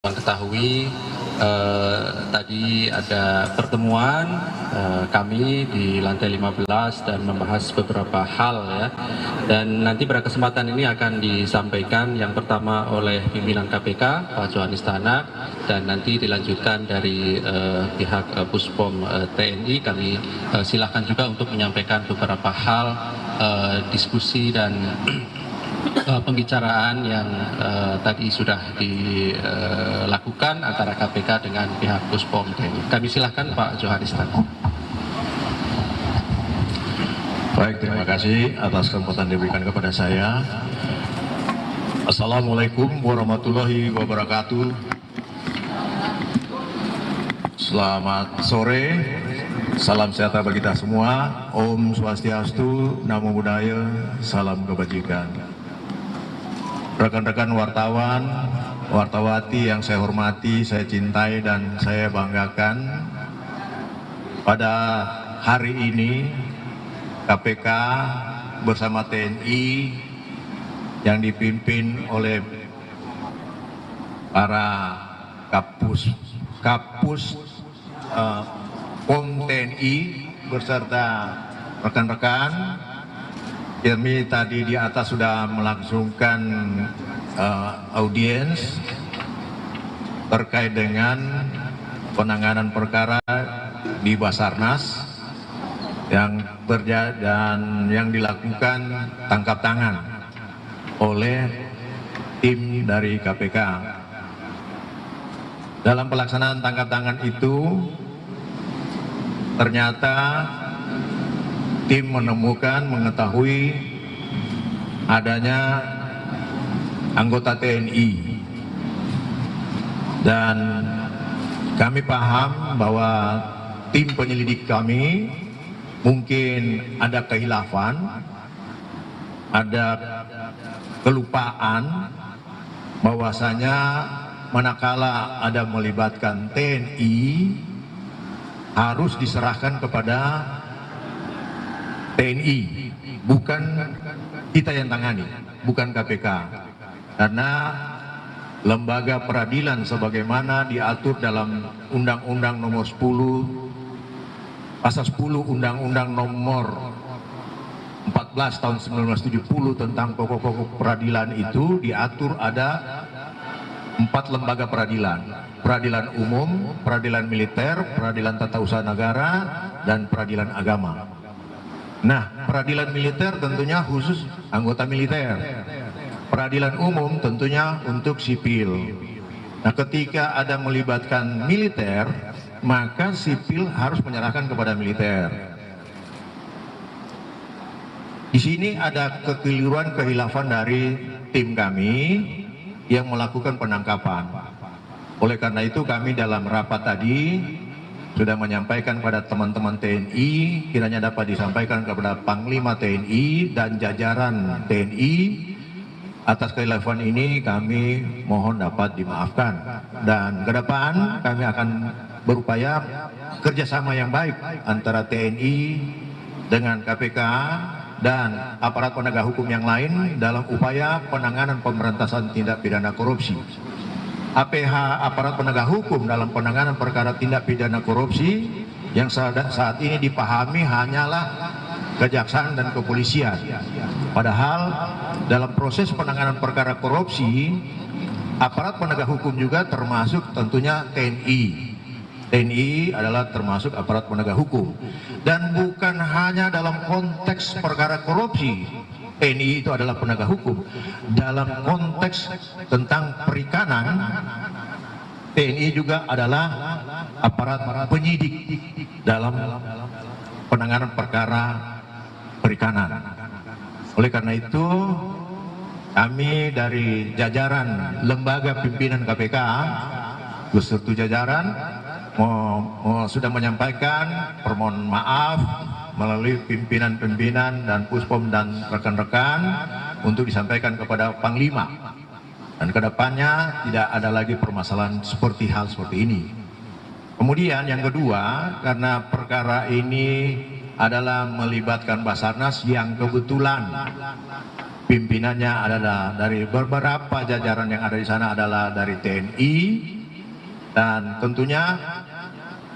Ketahui tadi ada pertemuan kami di lantai 15 dan membahas beberapa hal ya, dan nanti pada kesempatan ini akan disampaikan yang pertama oleh pimpinan KPK Pak Johanis Tanak, dan nanti dilanjutkan dari pihak Puspom TNI. Kami silakan juga untuk menyampaikan beberapa hal diskusi dan pembicaraan yang tadi sudah dilakukan antara KPK dengan pihak Puspom TNI. Kami silakan Pak Johanis Tanak. Baik, terima kasih atas kesempatan diberikan kepada saya. Assalamualaikum warahmatullahi wabarakatuh. Selamat sore, salam sejahtera bagi kita semua. Om Swastiastu, Namo Buddhaya, salam kebajikan. Rekan-rekan wartawan, wartawati yang saya hormati, saya cintai dan saya banggakan, pada hari ini KPK bersama TNI yang dipimpin oleh para Kapus POM TNI beserta rekan-rekan. Kami tadi di atas sudah melangsungkan audiens terkait dengan penanganan perkara di Basarnas yang terjadi dan yang dilakukan tangkap tangan oleh tim dari KPK. Dalam pelaksanaan tangkap tangan itu ternyata tim menemukan, mengetahui adanya anggota TNI, dan kami paham bahwa tim penyelidik kami mungkin ada kehilafan, ada kelupaan bahwasanya manakala ada melibatkan TNI harus diserahkan kepada TNI, bukan kita yang tangani, bukan KPK, karena lembaga peradilan sebagaimana diatur dalam Undang-Undang Nomor 10 Pasal 10 Undang-Undang Nomor 14 Tahun 1970 tentang pokok-pokok peradilan itu diatur ada 4 lembaga peradilan: peradilan umum, peradilan militer, peradilan tata usaha negara, dan peradilan agama. Nah, peradilan militer tentunya khusus anggota militer. Peradilan umum tentunya untuk sipil. Nah, ketika ada melibatkan militer, maka sipil harus menyerahkan kepada militer. Di sini ada kekeliruan, kehilafan dari tim kami yang melakukan penangkapan. Oleh karena itu kami dalam rapat tadi sudah menyampaikan pada teman-teman TNI, kiranya dapat disampaikan kepada Panglima TNI dan jajaran TNI, atas kehilafan ini kami mohon dapat dimaafkan, dan ke depan kami akan berupaya kerjasama yang baik antara TNI dengan KPK dan aparat penegak hukum yang lain dalam upaya penanganan pemberantasan tindak pidana korupsi. APH, aparat penegak hukum, dalam penanganan perkara tindak pidana korupsi yang saat ini dipahami hanyalah kejaksaan dan kepolisian. Padahal dalam proses penanganan perkara korupsi, aparat penegak hukum juga termasuk tentunya TNI. TNI adalah termasuk aparat penegak hukum, dan bukan hanya dalam konteks perkara korupsi. TNI itu adalah penegak hukum. Dalam konteks tentang perikanan, TNI juga adalah aparat penyidik dalam penanganan perkara perikanan. Oleh karena itu, kami dari jajaran lembaga pimpinan KPK beserta jajaran sudah menyampaikan permohonan maaf melalui pimpinan-pimpinan dan Puspom dan rekan-rekan untuk disampaikan kepada Panglima, dan kedepannya tidak ada lagi permasalahan seperti hal seperti ini. Kemudian yang kedua, karena perkara ini adalah melibatkan Basarnas yang kebetulan pimpinannya adalah dari beberapa jajaran yang ada di sana adalah dari TNI, dan tentunya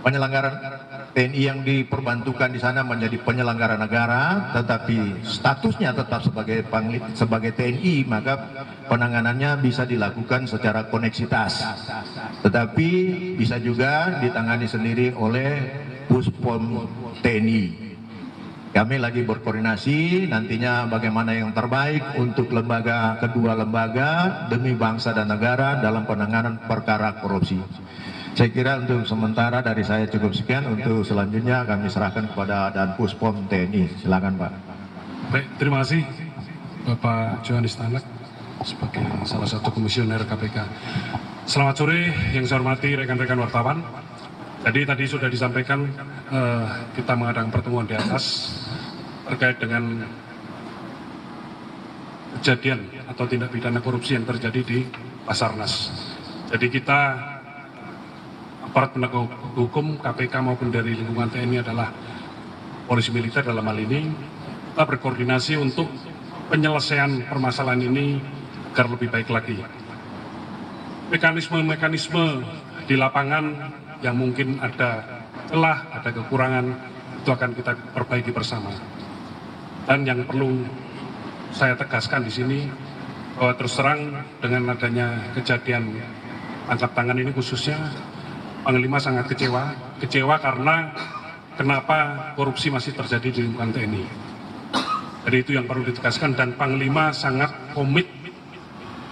penyelenggara TNI yang diperbantukan di sana menjadi penyelenggara negara, tetapi statusnya tetap sebagai TNI, maka penanganannya bisa dilakukan secara koneksitas, tetapi bisa juga ditangani sendiri oleh Puspom TNI. Kami lagi berkoordinasi nantinya bagaimana yang terbaik untuk kedua lembaga demi bangsa dan negara dalam penanganan perkara korupsi. Saya kira untuk sementara dari saya cukup sekian. Untuk selanjutnya kami serahkan kepada Dan Puspom TNI. Silakan Pak. Baik, terima kasih Bapak Johanis Tanak sebagai salah satu komisioner KPK. Selamat sore yang saya hormati rekan-rekan wartawan. Jadi tadi sudah disampaikan kita mengadakan pertemuan di atas terkait dengan kejadian atau tindak pidana korupsi yang terjadi di Basarnas. Jadi kita aparat penegak hukum KPK maupun dari lingkungan TNI adalah polisi militer dalam hal ini, kita berkoordinasi untuk penyelesaian permasalahan ini agar lebih baik lagi. Mekanisme-mekanisme di lapangan yang mungkin ada celah, ada kekurangan, itu akan kita perbaiki bersama. Dan yang perlu saya tegaskan di sini, bahwa terus terang dengan adanya kejadian tangkap tangan ini khususnya, Panglima sangat kecewa karena kenapa korupsi masih terjadi di lingkungan TNI. Jadi itu yang perlu ditegaskan, dan Panglima sangat komit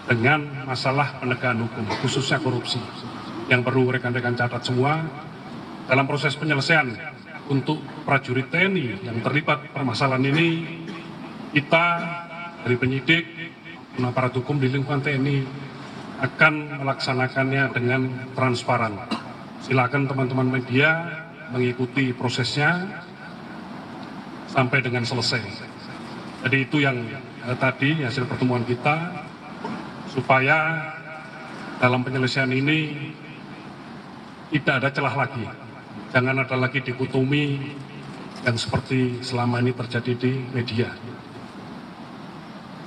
dengan masalah penegakan hukum, khususnya korupsi. Yang perlu rekan-rekan catat semua, dalam proses penyelesaian untuk prajurit TNI yang terlibat permasalahan ini, kita dari penyidik, aparat hukum di lingkungan TNI akan melaksanakannya dengan transparan. Silakan teman-teman media mengikuti prosesnya sampai dengan selesai. Jadi itu yang tadi hasil pertemuan kita, supaya dalam penyelesaian ini tidak ada celah lagi. Jangan ada lagi dikotomi yang seperti selama ini terjadi di media,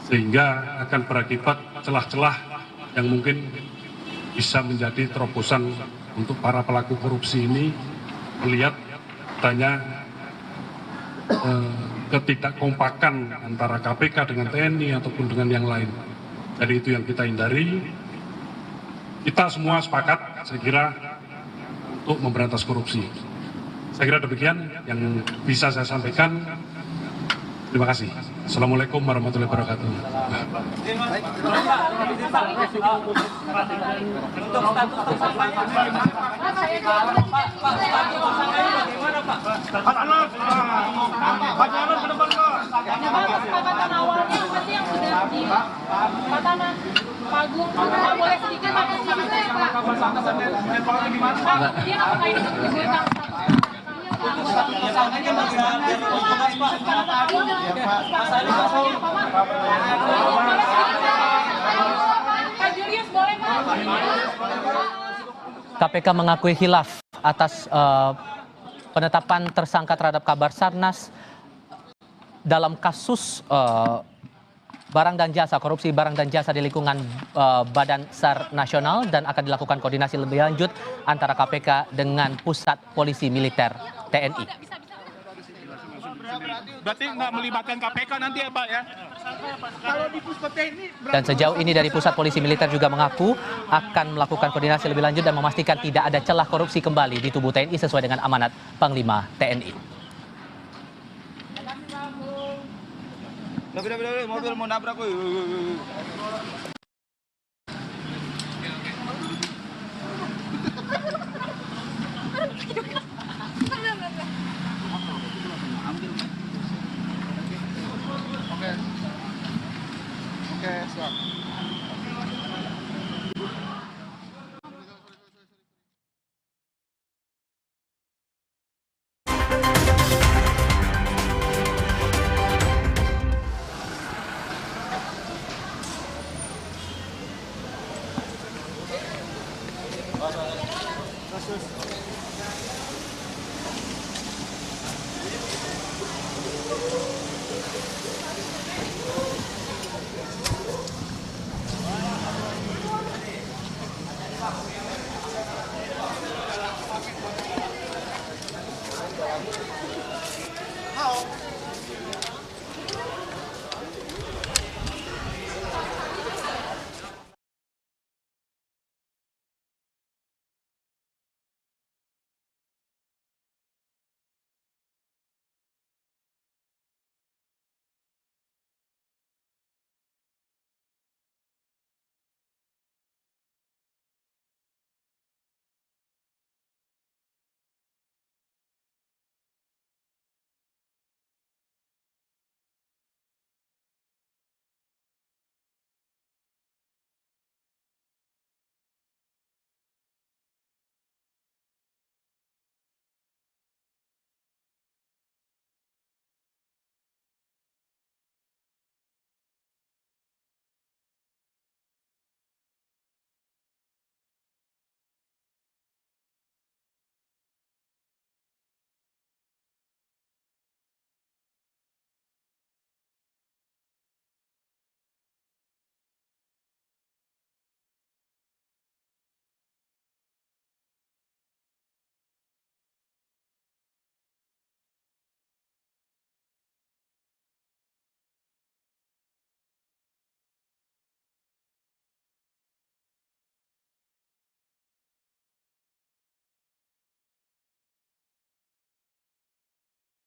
sehingga akan berakibat celah-celah yang mungkin bisa menjadi terobosan untuk para pelaku korupsi ini melihat adanya ketidakkompakan antara KPK dengan TNI ataupun dengan yang lain. Jadi itu yang kita hindari. Kita semua sepakat, saya kira, untuk memberantas korupsi. Saya kira demikian yang bisa saya sampaikan. Terima kasih. Assalamualaikum warahmatullahi wabarakatuh. KPK mengakui khilaf atas penetapan tersangka terhadap Basarnas dalam kasus barang dan jasa, korupsi barang dan jasa di lingkungan Badan SAR Nasional, dan akan dilakukan koordinasi lebih lanjut antara KPK dengan Pusat Polisi Militer TNI. Berarti nggak melibatkan KPK nanti ya Pak ya? Kalau di Puspom TNI. Dan sejauh ini dari Pusat Polisi Militer juga mengaku akan melakukan koordinasi lebih lanjut dan memastikan tidak ada celah korupsi kembali di tubuh TNI sesuai dengan amanat Panglima TNI. Mobil mau nabrak. Oke, siap. Pak.